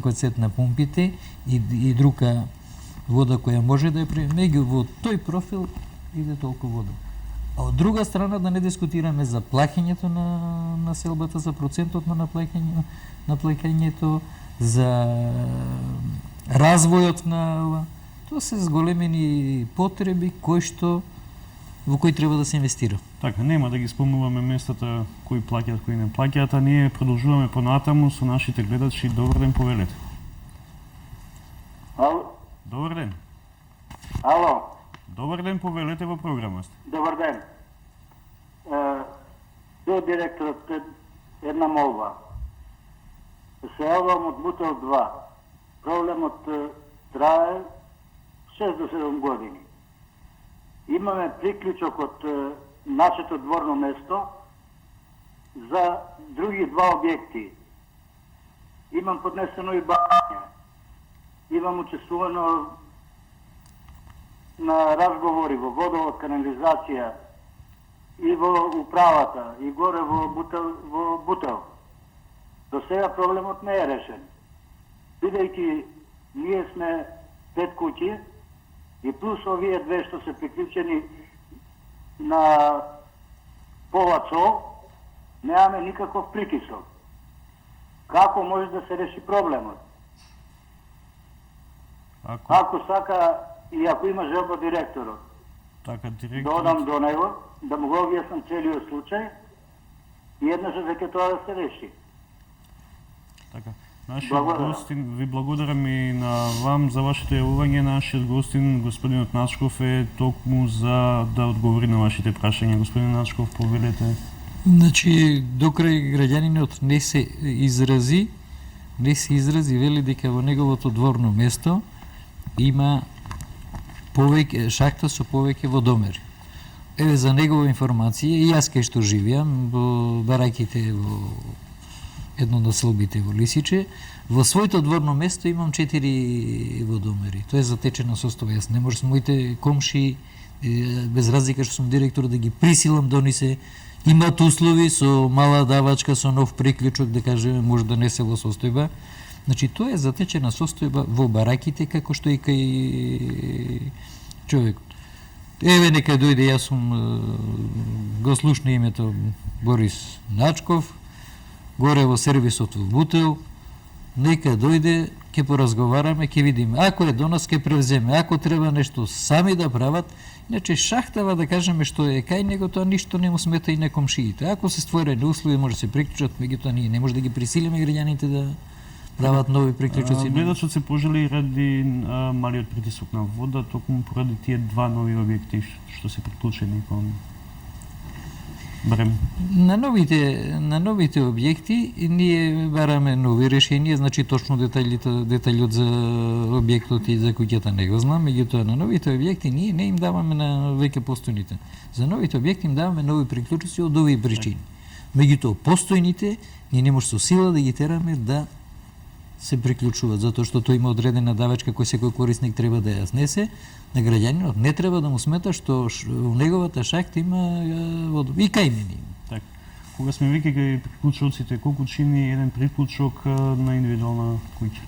капацитет на помпите и друга вода која може да ја меѓу во тој профил иде толку вода. А од друга страна да не дискутираме за плаќањето на населбата, за процентот на плаќањето, за развојот на тоа се зголемени потреби во кои треба да се инвестира. Така, нема да ги спомнуваме местата кои плаќаат, кои не плаќаат, а ние продолжуваме понатаму со нашите гледачи. Добар ден, повелете. Ало? Добар ден. Ало? Добар ден, повелете во програмата. Добар ден. До директорот една молба. Се јавам од Бутел 2. Проблемот трае 6 до 7 години. Имаме приклучок од нашето дворно место за други два објекти. Имам поднесено и бања. Имам учествувано на разговори во водовод, канализација и во управата, и горе во Бутел. До сега проблемот не е решен. Бидејќи ние сме 5 куќи и плюс овие две што се приклучени на полацо, немаме никаков притисок. Како може да се реши проблемот? Ако сака и ако има желба директорот, така, додам до него, да му го објаснам целиот случај и еднаш дека тоа да се реши. Така. Нашиот гостин, ви благодарам и на вам за вашето јавување. Нашиот гостин, господинот Начков, е токму за да одговори на вашите прашања. Господин Начков, повелете. Значи, докрај граѓанинот не се изрази, вели дека во неговото дворно место има повеќе шахта со повеќе водомери. Еве за негова информација, и јас кај што живеам, во бараките во едно од населбите во Лисиче, во своето дворно место имам 4 водомери. Тоа е затечена состојба. Јас не може со моите комши, без разлика што сум директор, да ги присилам да они се имаат услови со мала давачка, со нов приклучок, да кажеме, може да не се во состојба. Значи, тоа е затечена состојба во бараките, како што и кај човекот. Еве, нека дојде, јас сум го слушна името Борис Начков, горе во сервисот во Бутел, нека дојде, ќе поразговараме, ќе видиме. Ако е до нас, ќе превземе. Ако треба нешто сами да прават, иначе шахтава, да кажеме, што е кај него, тоа ништо не му смета и на комшиите. Ако се створени услови, може да се приклучат, меѓутоа ние не може да ги присилиме граѓаните да прават нови приклучоци. Гледачот се пожели ради малиот притисок на вода, токму поради тие два нови објекти што се приклучени кон Брем. На новите објекти ние бараме нови решенија, значи точно детајот за објектот и за куќата не го знам, меѓутоа на новите објекти ние не им даваме на веќе постојните. За новите објекти им даваме нови приклучоци од овие причини. Меѓутоа постојните ние не може со сила да ги тераме да се приклучуваат, затоа што тој има одредена давачка кој секој корисник треба да ја снесе. На граѓанинот не треба да му смета што во неговата шахта има вода. И кај мене. Така. Кога сме веќе кај приклучоците, колку чини еден приклучок на индивидуална куќа?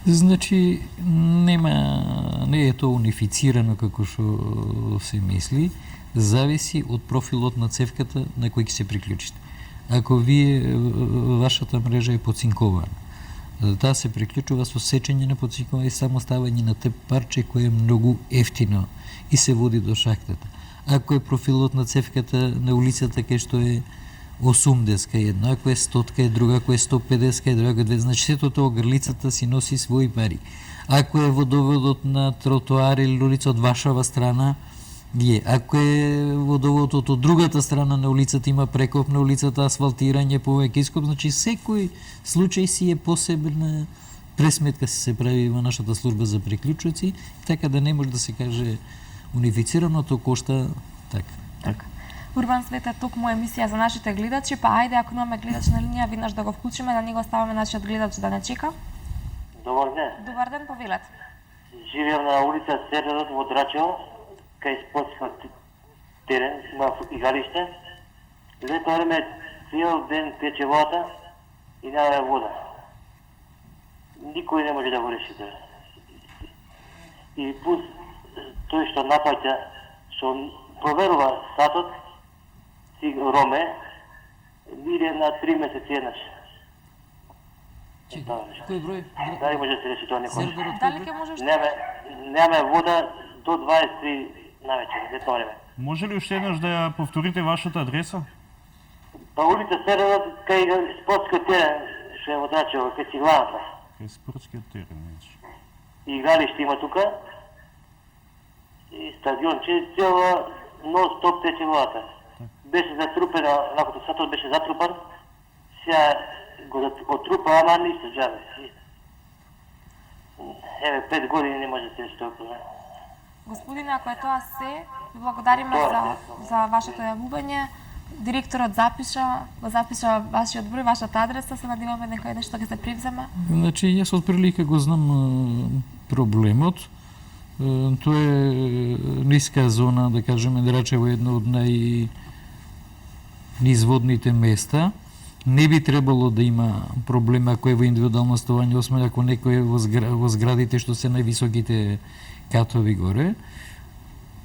Значи, не е тоа унифицирано како што се мисли, зависи од профилот на цевката на кој ќе се приклучите. Ако вашата мрежа е поцинкована, таа се приклучува со сечење на подцинкова и само ставање на те парче кој е многу ефтино и се води до шахтата. Ако е профилот на цевката на улицата кај што е 80 едно, ако е 100 е друга, ако е 150 е друга, значи сето тоа грлицата си носи своји пари. Ако е водоводот на тротоар или улица од вашава страна, ако е водоводот од другата страна на улицата, има прекоп на улицата, асфалтирање, повеќе ископ, значи секој случај си е посебна пресметка се прави во нашата служба за приклучоци, така да не може да се каже унифицирано, тоа кошта така. Урбан Свет е токму емисија за нашите гледачи, па ајде ако имаме гледач на линија, веднаш да го вклучиме, да не го ставаме нашиот гледач да не чека. Добар ден. Добар ден, повелет. Живеам на улица Сердот во Драчево, кај спортска терен, има игалиште. Лето време цел ден тече вода и нема вода. никој не може да го реши тоа. И плюс тој што наплаќа, што проверува сатот, си Роме, иде на 3 месеци еднаш. Кој број? Дали може да се реши тоа некој? Серверот Дали кој број? ќе можеш Неме вода до 23 навечер, за тоа време. Може ли уште еднаш да ја повторите вашата адреса? Па улица Серверот, кај спортскиот терен, што е во Драчево, кај Цигланата. Кај спортскиот терен, значи. И игралиште има тука. И стадион, че цело нон-стоп тече водата. Беше затрупена, накото сатот беше затрупан, сега го отрупа, ама ништо джабе. Еве, 5 години не може да се реши тоа проблем. Господине, ако е тоа се, ви благодариме за вашето јавување. Директорот го запиша вашиот број, вашата адреса, се надеваме дека нешто ќе се превземе. Значи, јас од прилика го знам проблемот. Тоа е ниска зона, да кажеме, Драчево е едно од низводните места. Не би требало да има проблем ако е во индивидуално ставање, освен ако некој е во зградите што се највисоките катови горе.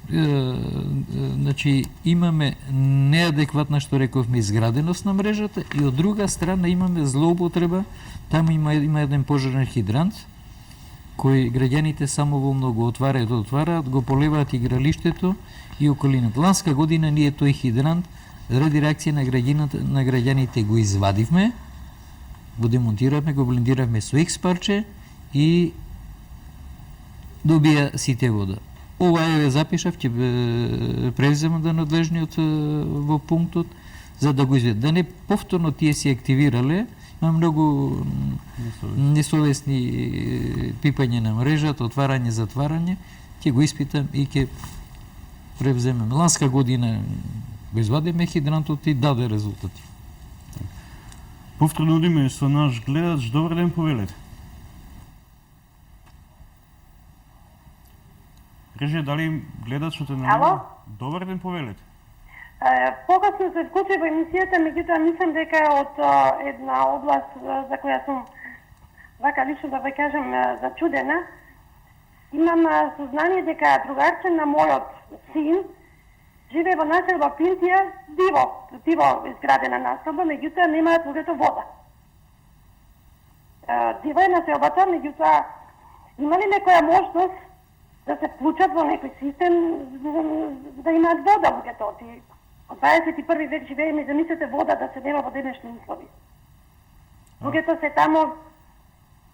Значи, имаме неадекватна, што рековме, изграденост на мрежата и од друга страна имаме злоупотреба. Таму има еден пожарен хидрант, кој граѓаните самоволно го отвараат, го поливаат игралиштето и околината. Ланска година ние тој хидрант, заради реакција на граѓаните го извадивме, го демонтиравме, го блендиравме со X парче и добија сите вода. Ова е запишав, ќе превземам да надлежниот во пунктот, за да го изведат. Да не повторно тие си активирале, има многу несовесни пипање на мрежата, отварање, затварање, ќе го испитам и ќе превземем. Ланска година го извадиме хидрантот и даде резултати. Повторно одиме со наш гледач. Добар ден, повелете. Режија, дали гледачот е на Ало? линија? Добар ден, повелете. Покасно се вклучи во емисијата, меѓутоа мислам дека е од една област за која сум вака лично да ве кажам зачудена. Имам сознание дека другарче на мојот син живее во населба Пинтија, диво изградена населба, меѓутоа немаат луѓето вода. Диво е населбата, меѓутоа има ли некоја можност да се вклучат во некој систем да имаат вода луѓето? Од 21 век живееме и замислете вода да се нема во денешни услови. Луѓето се тамо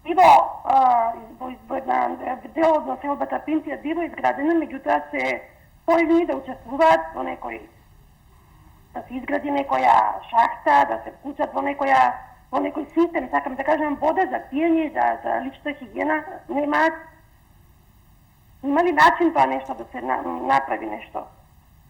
и во една дел од населбата Пинтија диво изградена, меѓутоа се појавни да учествуваат во некој, да се изгради некоја шахта, да се вклучат во некој систем, сакам да кажам, вода за пиење, за лична хигиена, немаат. Има ли начин тоа нешто да се направи нешто?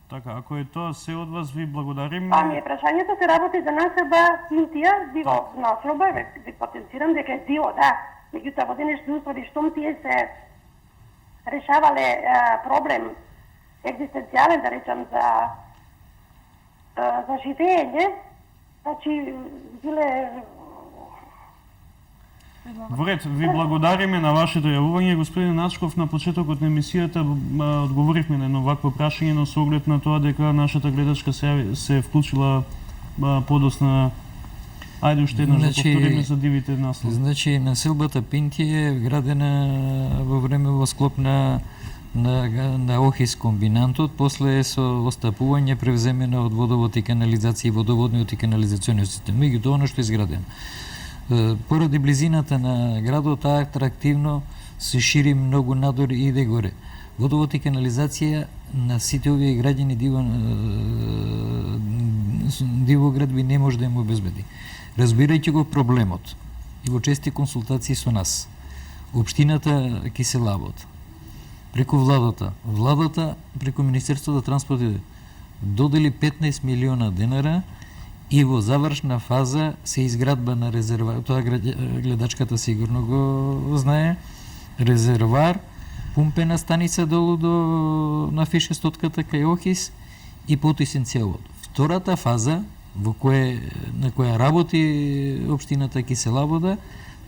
Така, ако е тоа се од вас, ви благодариме. Ами, прашањето се работи за населба Пинтија, диво населба, ви потенцирам дека е диво, да. Меѓутоа, во денешни услови, штом тие се решавале проблем екзистенцијален, да речам, за живење, значи, биле... Во ред, ви благодариме на вашето јавување. Господин Начков, на почетокот на емисијата одговоривме на едно вакво прашање, но со оглед на тоа дека нашата гледачка се вклучила подосна. Ајде уште еднаш да повториме за дивите наслови. Значи, населбата Пинтија е градена во време во склоп на Охис комбинантот, после со остапување превземена од водовод и канализација и водоводниот и канализациониот систем. Меѓутоа, она што е изградено. Поради близината на градот, атрактивно се шири многу надор и иде горе. Водовод и канализација на сите овие граѓани Дивоград би не може да им обезбеди. Разбирајќи го проблемот и во чести консултации со нас, општината Киселавод, преку владата преку Министерството за транспорт додели 15 милиона денара и во завршна фаза се изградба на резервар, тоа гледачката сигурно го знае, резервар, пумпена станица долу на фишестотката кај Охис и потисен цевод. Втората фаза на која работи општината Киселавода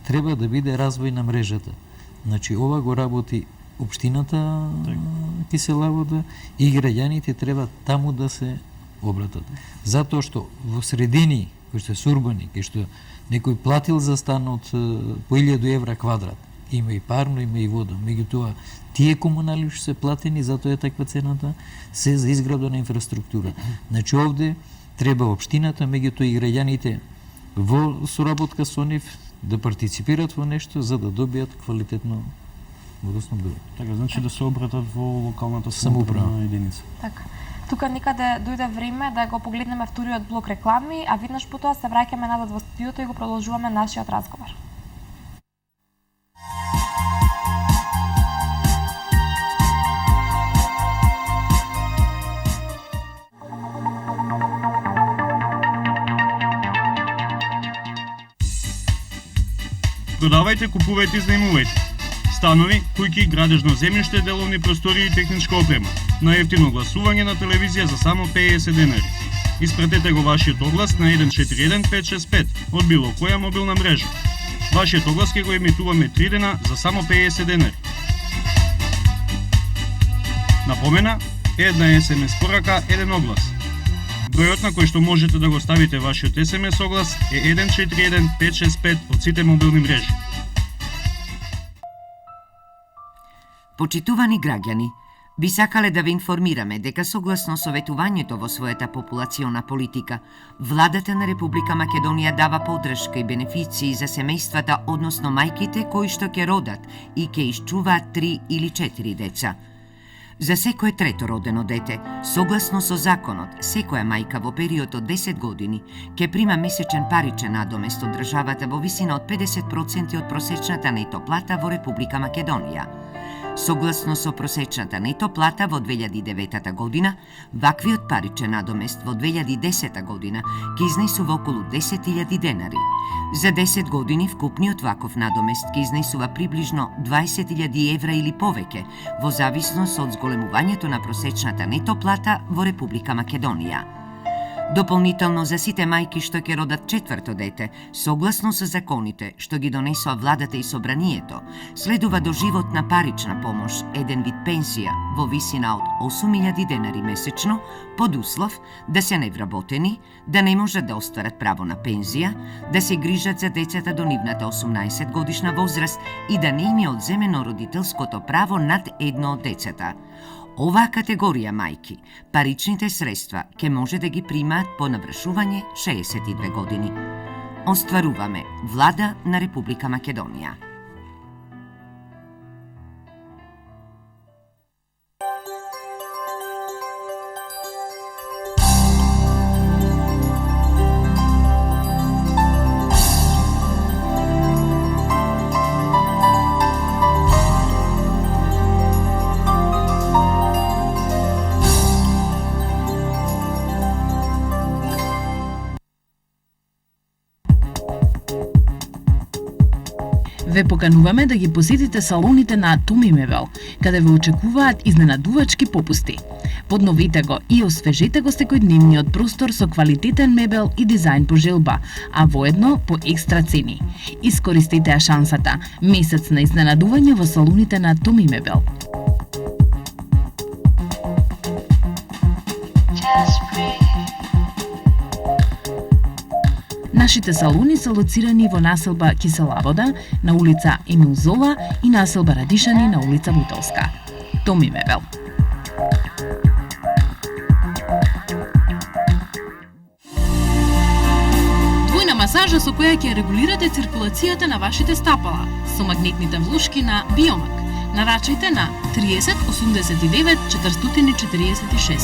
треба да биде развој на мрежата. Значи, ова го работи општината Кисела вода и граѓаните треба таму да се обратат. Затоа што во средини, кои што се урбани, кои што некој платил за стан од по 1000 евра квадрат, има и парно, има и вода. Меѓутоа, тие комунали што се платени, затоа е таква цената, се за изграда на инфраструктура. Значи, овде треба општината, меѓутоа и граѓаните во соработка со нив да партиципираат во нешто за да добијат квалитетно водоснабдување. Така, значи да се обратат во локалната самоуправна единица. Така. Тука никаде дојде време да го погледнеме вториот блок реклами, а веднаш потоа се враќаме назад во студиото и го продолжуваме нашиот разговор. Продавајте, купувајте и знаемувајте. Станови, куќи, градежно земјиште, деловни простории и техничка опрема. На ефтино гласување на телевизија за само 50 денари. Испратете го вашиот оглас на 141565 од било која мобилна мрежа. Вашиот оглас ќе го емитуваме 3 дена за само 50 денари. Напомена, една SMS порака, еден оглас. Бројот на кој што можете да го ставите вашиот SMS оглас е 141565 од сите мобилни мрежи. Почитувани граѓани, би сакале да ве информираме дека согласно советувањето во својата популациона политика, владата на Република Македонија дава поддршка и бенефиции за семејствата, односно мајките кои што ќе родат и ќе исчуваат 3 или 4 деца. За секое трето родено дете, согласно со законот, секоја мајка во период од 10 години ќе прима месечен паричен надомест од државата во висина од 50% од просечната нето плата во Република Македонија. Согласно со просечната нето плата во 2009 година, ваквиот паричен надомест во 2010 година ќе изнесува околу 10.000 денари. За 10 години вкупниот ваков надомест ќе изнесува приближно 20.000 евра или повеќе, во зависност од зголемувањето на просечната нето плата во Република Македонија. Дополнително за сите мајки што ќе родат четврто дете, согласно со законите што ги донесоа владата и собранието, следува доживотна парична помош, еден вид пенсија во висина од 8.000 денари месечно, под услов да се невработени, да не можат да остварат право на пензија, да се грижат за децата до нивната 18 годишна возраст и да не им е одземено родителското право над едно од децата. Оваа категорија мајки, паричните средства ќе може да ги примаат по навршување 62 години. Остваруваме Влада на Република Македонија. Ве покануваме да ги посетите салоните на Томи Мебел, каде ве очекуваат изненадувачки попусти. Подновите го и освежете го секојдневниот простор со квалитетен мебел и дизајн по желба, а воедно по екстра цени. Искористете ја шансата. Месец на изненадување во салоните на Томи Мебел. Нашите салони се лоцирани во населба Кисела вода, на улица Емил Зола и населба Радишани на улица Бутовска. Томи Мебел. Двојна масажа со која ќе регулирате циркулацијата на вашите стапала со магнетните влошки на Биомак. Нарачајте на 30 89 446.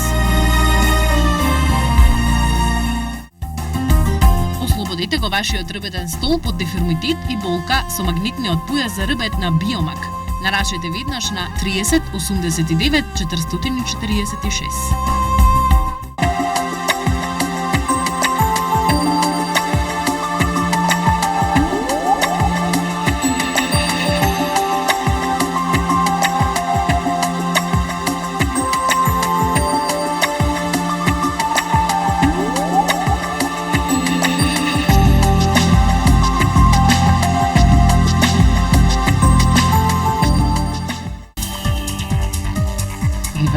Ослободете го вашиот рибетен стол под дефермитет и болка со магнетниот појас за рибет на Биомак. Нарачајте веднаш на 30 89 446.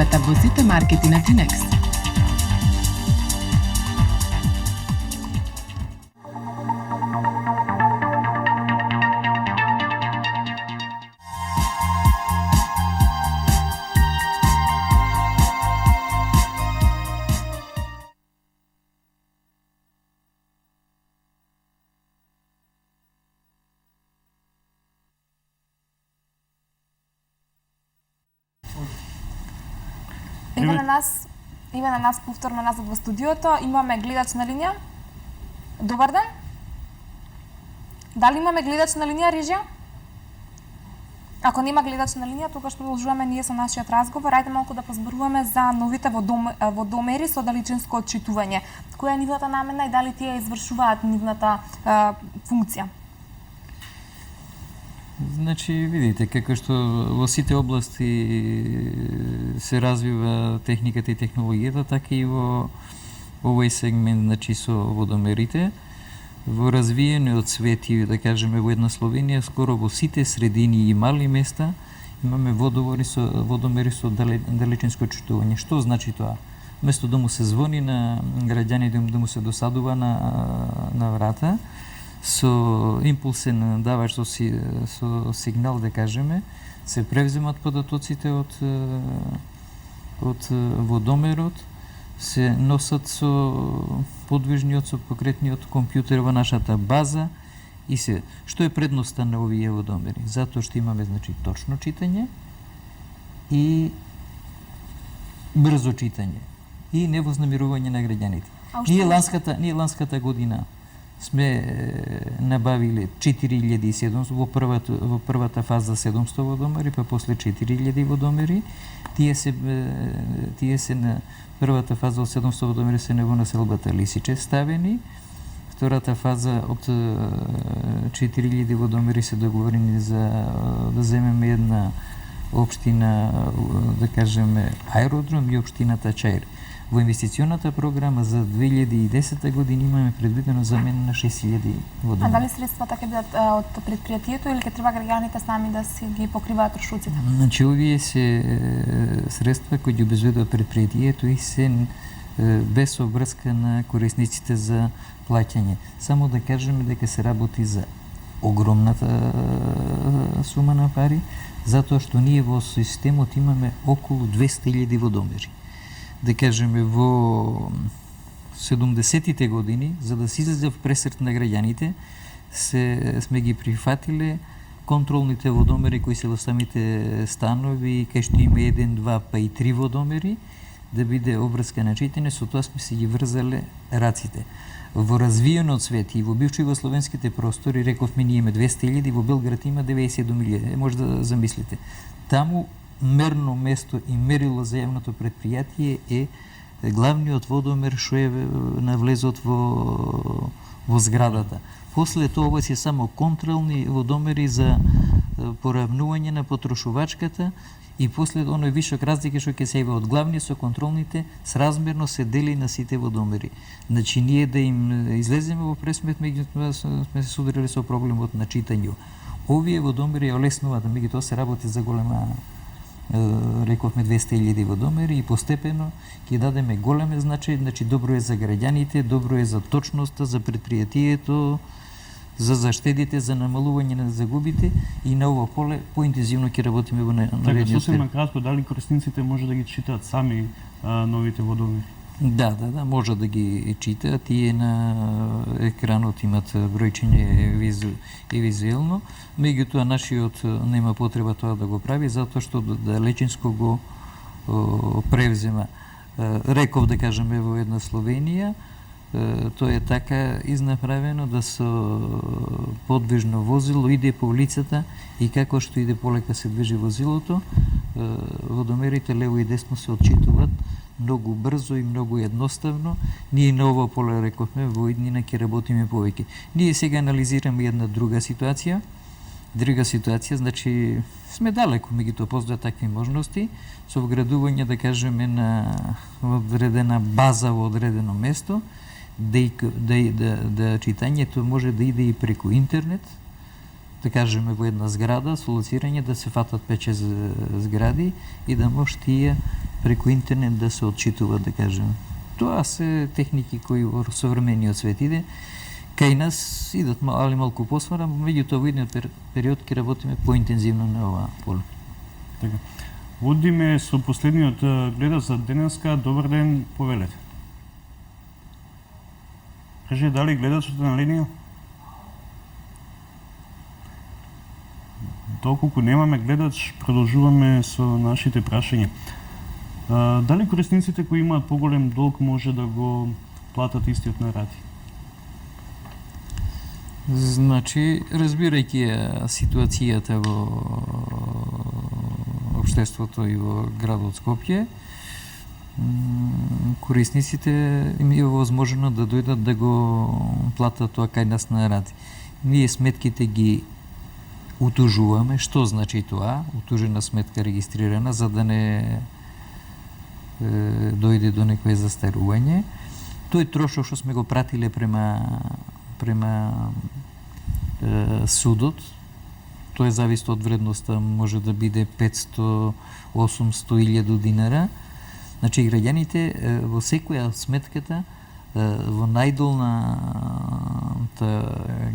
најавата во сите маркети на Тинекс. Има на нас повторно назад во студиото. Имаме гледач на линија. Добар ден. Дали имаме гледач на линија, режија? Ако нема гледач на линија, тогаш продолжуваме ние со нашиот разговор. Ајде малку да позборуваме за новите водомери со далечинско отчитување. Која е нивната намена и дали тие извршуваат нивната функција? Значи, видите, како што во сите области се развива техниката и технологијата, така и во овој сегмент, значи, со водомерите. Во развиениот свет и, да кажеме, во една Словенија, скоро во сите средини и мали места имаме водомери со далечинско отчитување. Што значи тоа? Место да му се звони на граѓаните, да му се досадува на врата, со импулсен давач со сигнал, да кажеме, се превземат податоците од водомерот, се носат со подвижниот, со покретниот компјутер во нашата база и се. Што е предноста на овие водомери? Затоа што имаме, значи, точно читање и брзо читање и невознамирување на граѓаните. Ние ланската година сме набавиле 4700 во првата фаза 700 водомери, па после 4000 водомери. Тие се на првата фаза од 700 водомери се во населбата Лисиче ставени. Втората фаза од 4000 водомери се договорени за да земеме една општина, да кажеме, Аеродром и општината Чаир. Во инвестиционата програма за 2010 година имаме предвидено замена на 6000 водомери. А дали средствата ќе бидат од предпријатието или ќе треба граѓаните сами да си ги покриваат трошоците? Значи, овие се средства кои ги обезбедува предпријатието и се без обврска на корисниците за плаќање. Само да кажеме дека се работи за огромната сума на пари, затоа што ние во системот имаме околу 200.000 водомери. Да кажеме, во 70-тите години, за да се излезе в пресрет на граѓаните, сме ги прифатиле контролните водомери кои се во самите станови, кај што има 1, 2, па и 3 водомери, да биде обврска на читање, со тоа сме си ги врзале раците. Во развиенот свет и во бивши југословенските простори, рековме, ние имаме 200.000, во Белград има 97.000, може да замислите. Таму мерно место и мерило за јавното предпријатие е главниот водомер што е на влезот во зградата. После тоа ова се само контролни водомери за поравнување на потрошувачката и после оној вишок разлика што ќе се има од главни со контролните сразмерно се дели на сите водомери. Значи, ние да им излеземе во пресмет, меѓутоа сме се судрили со проблемот на читањето. Овие водомери ја олеснуваат, меѓутоа се работи за голема, рековме, 200.000 водомери и постепено ќе дадеме големе значај, значи добро е за граѓаните, добро е за точноста, за предпријатието, за заштедите, за намалување на загубите и на ово поле поинтензивно ќе работиме во наредниот период. Сосема кратко, дали корисниците може да ги читаат сами новите водомери? Да, може да ги читаат, тие на екранот имат бројчиње и визуелно, меѓутоа нашиот нема потреба тоа да го прави, затоа што далечинско го превзема. Реков, да кажеме, во една Словенија, тоа е така изнаправено да со подвижно возило иде по улицата и како што иде полека се движи возилото, водомерите лево и десно се отчитуваат многу брзо и многу едноставно. Ние на ово поле, рековме, во иднина ќе работиме повеќе. Ние сега анализираме една друга ситуација, значи сме далеко, меѓутоа постојат такви можности со вградување, да кажеме, на одредена база во одредено место, да читањето може да иде и преку интернет, да кажеме во една зграда, со лоцирање да се фатат 5-6 згради и да може тие преку интернет да се отчитува, да кажем. Тоа се техники кои во современиот свет иде. Кај нас идат али малку посмара, меѓутоа во едниот период ќе работиме поинтензивно на оваа поле. Така. Водиме со последниот гледач за денеска. Добар ден, повелете. Кажи, дали гледачот е на линија? Доколку немаме гледач, продолжуваме со нашите прашања. Дали корисниците кои имаат поголем долг може да го платат истиот на рати? Значи, разбирајќи ситуацијата во општеството и во градот Скопје, корисниците им е возможно да дојдат да го платат тоа кај нас на рати. Ние сметките ги утужуваме. Што значи тоа? Утужена сметка регистрирана, за да не дојде до некое застарување. Тој трошок што сме го пратиле према судот, тоа зависи од вредноста, може да биде 500, 800, 1000 динара. Значи, граѓаните во секоја сметката, во најдолната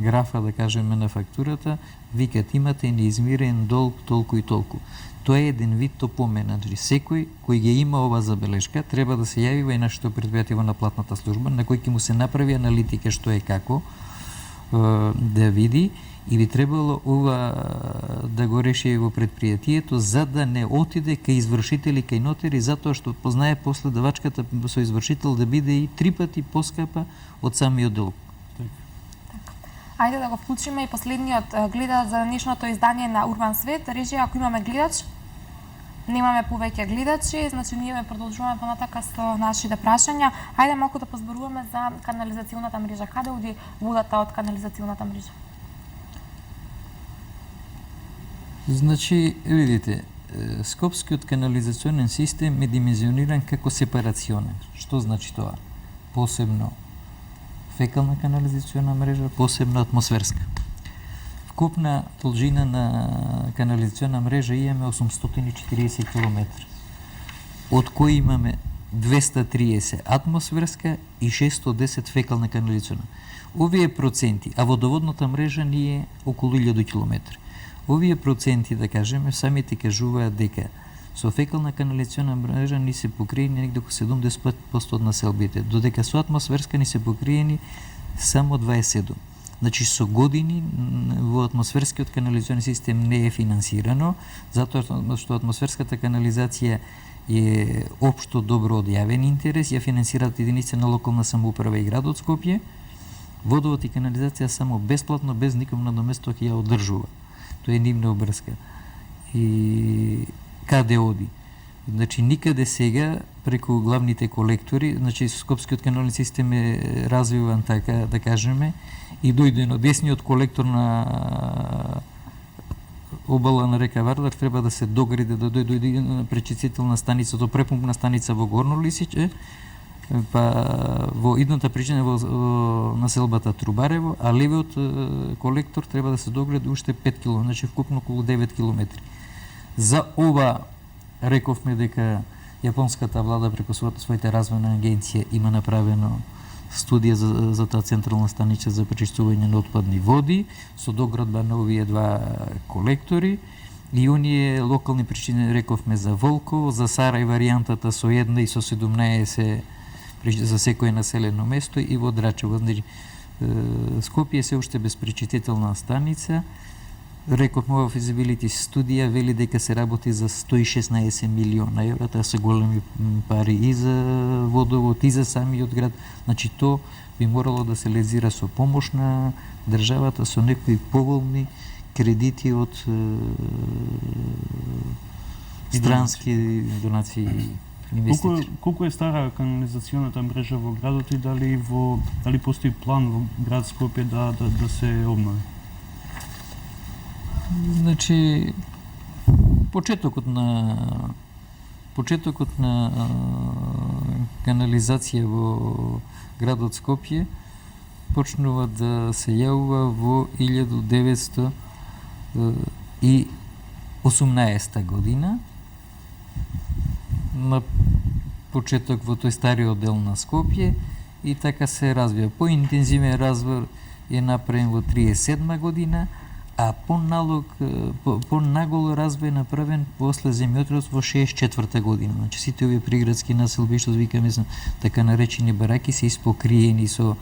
графа, да кажеме, на фактурата, викат имате неизмирен долг толку и толку. Тоа е еден вид опомена. Значи, секој кој ги има ова забелешка треба да се јави во нашето предпријатие во наплатната служба, на кој ќе му се направи аналитика што е како, да види, и би требало ова да го реши во предпријатието, за да не отиде кај извршители, кај нотари, затоа што познае после давачката со извршител да биде и 3 пати поскапа од самиот долг. Ајде да го вклучиме и последниот гледач за денешното издание на Урбан Свет. Режија, ако имаме гледач, немаме повеќе гледачи, значи ние продолжуваме понатака со нашите прашања. Ајде малку да позборуваме за канализационата мрежа. Каде оди водата од канализационата мрежа? Значи, видите, Скопскиот канализационен систем е димензиониран како сепарационен. Што значи тоа? Посебно фекална канализациона мрежа, посебно атмосферска. Вкупна должина на канализациона мрежа имаме 840 км, од кои имаме 230 атмосферска и 610 фекална канализациона. Овие проценти, а водоводната мрежа ни е околу 1000 км. Овие проценти, да кажеме, самите кажуваат дека со фекална канализациона мрежа ни се покриени некаде околу 70% од населбите, додека со атмосферска ни се покриени само 27%. Значи, со години во атмосферскиот канализационен систем не е финансирано, затоа што атмосферската канализација е општо добро од јавен интерес, ја финансираат единици на локална самоуправа и градот Скопје. Водовод и канализација само бесплатно, без никакво надоместо ќе ја одржува. Тоа е нивна обрска. И каде оди? Значи, никаде сега, преку главните колектори, значи, Скопскиот канален систем е развиван така, да кажеме, и дојдено десниот колектор на обала на река Вардар треба да се догради, да дојде на пречистителна станица, до препумпна станица во Горно Лисиче, па во идната причина во населбата Трубарево, а левиот колектор треба да се догради уште 5 км, значи вкупно околу 9 км. За ова рековме дека јапонската влада преку своите развојна агенција има направено студија за таа централна станица за пречистување на отпадни води со доградба на овие два колектори, и оние локални причини рековме за Волково, за Сарај варијантата со 1 и со 17 за секое населено место, и во Драчево. Значи, Скопје се уште без пречистителна станица. Рековме во физибилити студија вели дека се работи за 116 милиона евра, тоа се големи пари и за водовод и за самиот град. Значи, то би морало да се лезира со помош на државата, со некои поволни кредити од странски донации. Колку е стара канализационата мрежа во градот и дали постои план во град Скопје да се обнови? Значи, почетокот на канализација во градот Скопје почнува да се јавува во 1918 година. на почеток во тој стариот дел на Скопје и така се развија. Поинтензивен развој е направен во 37 година, а понаголо развој е направен после земјотресот во 64 година. Значи сите овие приградски населби што викаме така наречени бараки се испокриени со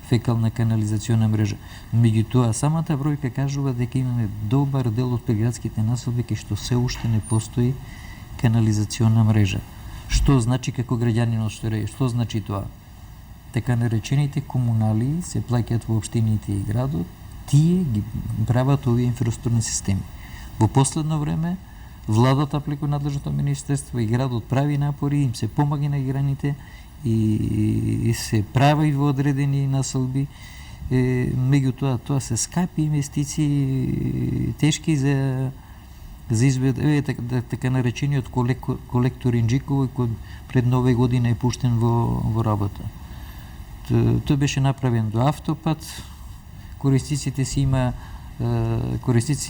фекална канализациона мрежа. Меѓутоа, самата бројка кажува дека имаме добар дел од приградските населби кај што се уште не постои канализациона мрежа. Што значи како граѓанин од Штореј? Што значи тоа? Така наречените комунали се плаќаат во општините и градот, тие ги прават овие инфраструктурни системи. Во последно време, владата преку надлежното министерство и градот прави напори, им се помага на граните и се прави во одредени населби. Меѓутоа, тоа се скапи инвестиции, тешки за извед, така наречениот колектор Инџиково, кој пред нова година е пуштен во работа. Тој беше направен до автопат, користиците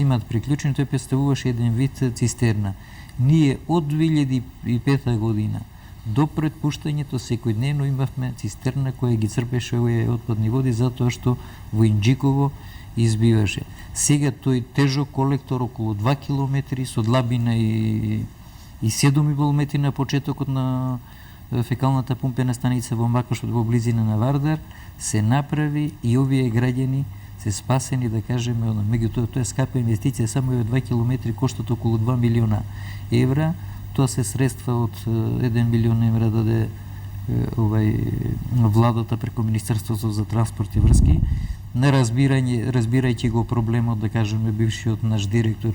имаат приклучени, тој представуваше еден вид цистерна. Ние од 2005 година до предпуштањето секојдневно имавме цистерна која ги црпеше овие отпадни води затоа што во Инџиково избиваше. Сега тој тежок колектор околу 2 километри со длабина и 7,5 метри на почетокот на фекалната пумпена станица во Макошот во близина на Вардар се направи и овие граѓани се спасени, да кажеме, меѓутоа тоа е скапа инвестиција, само овие 2 километри коштат околу 2 милиона евра. Тоа се средства од 1 милион евра даде владата преку Министерството за транспорт и врски. На разбирајќи го проблемот, да кажеме, бившиот наш директор,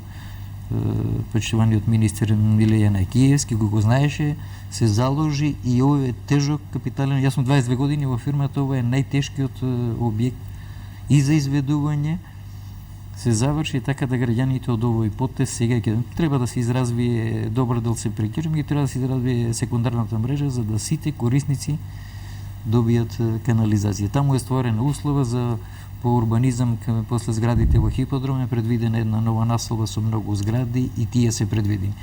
почитуваниот министер Милеја Накиевски, го знаеше, се заложи и овој тежок капитален. Јас сум 22 години во фирмата, ова е најтешкиот објект и за изведување се заврши така да граѓаните од овој потез сега треба да се изразвие добар дел се приклучи, и треба да се изразвие секундарната мрежа за да сите корисници добијат канализација. Таму е створена услова за по урбанизам после зградите во хиподром е предвидена една нова населба со многу згради и тие се предвидени.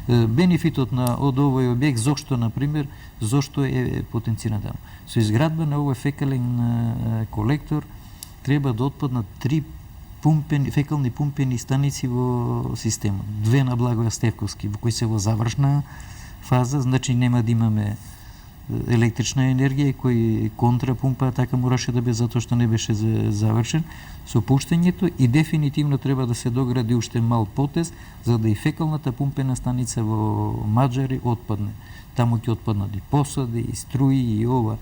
Бенефитот од овој објект зошто е потенциран таму? Со изградба на овој фекален колектор треба да отпаднат 3 фекални пумпени станици во системот. 2 на Благоја Стевковски, во кои се во завршна фаза, значи нема да имаме електрична енергија, кој контрапумпа така мораше да бе затоа што не беше завршен со пуштањето и дефинитивно треба да се догради уште мал потез за да и фекалната пумпена станица во Маџари отпадне. Таму ќе отпаднат и посади, и струи, и ова.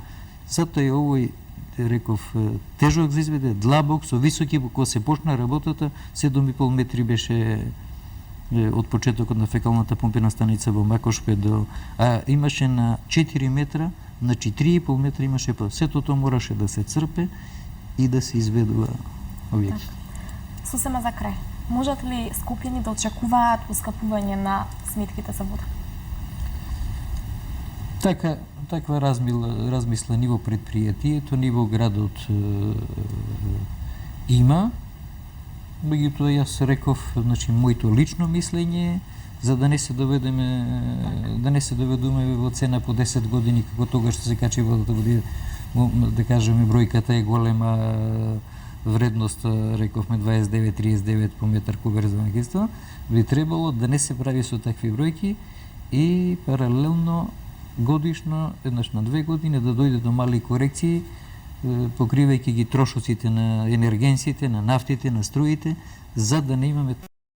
Затоа е овој, реков, тежок за изведе, длабок, со високи, кога се почна работата, 7,5 метри беше од почетокот на фекалната пумпена станица во Макошпе имаше на 4 метра, значи 3,5 метра имаше сето тоа мораше да се црпе и да се изведува објект. Сосема за крај. Можат ли скопјани да очекуваат поскапување на сметките за вода? Таква размисла ниво предпријатието, ниво градот има. Меѓутоа јас реков, значи моето лично мислење за да не се доведуваме во цена по 10 години како тогаш што се качи водата да кажеме бројката е голема вредност, рековме 29-39 по метар кубер за магиство, би требало да не се прави со такви бројки и паралелно годишно, еднаш на 2 години да дојде до мали корекции покривајќи ги трошоците на енергенците, на нафтите, на струите, за да не имаме